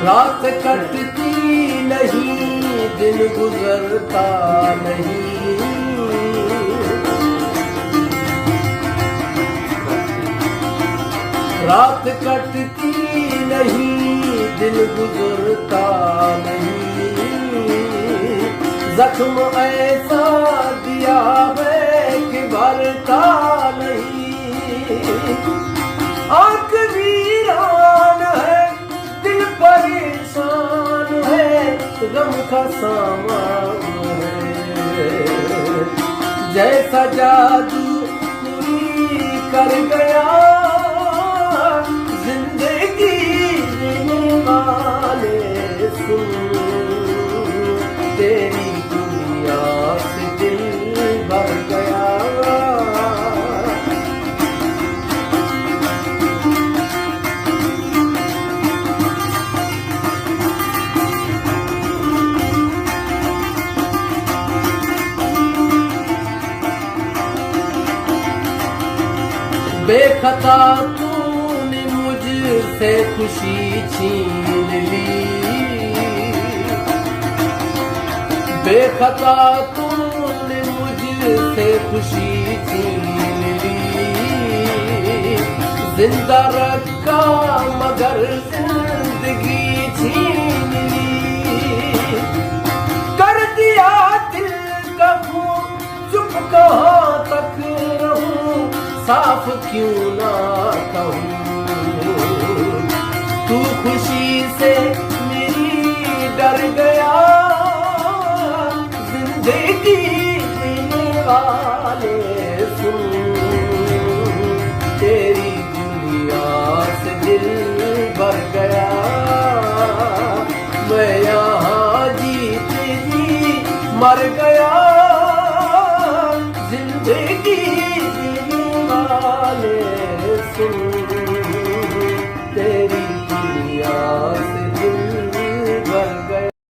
रात कटती नहीं, दिन गुजरता नहीं। रात कटती नहीं, दिन गुजरता नहीं। जख्म ऐसा दिया है कि भरता नहीं। आंख वीरान है, दिल परेशान है, गम का सामान है। जैसा जादू पूरी कर गया, जिंदगी जीने वाले सुन, तेरी दुनिया से दिल भर गया। बेखता तूने मुझसे खुशी छीन ली, बेखता तूने मुझसे खुशी छीन ली। जिंदा रखा मगर जिंदगी छीन ली। कर दिया दिल का खून, चुप कहाँ तक रहूं, साफ क्यों ना कहूं। तू खुशी से मेरी डर गया, जिंदगी जीने वाले सुन, तेरी दुनिया से दिल भर गया। मैं यहाँ जीते जी मर गया, जिंदगी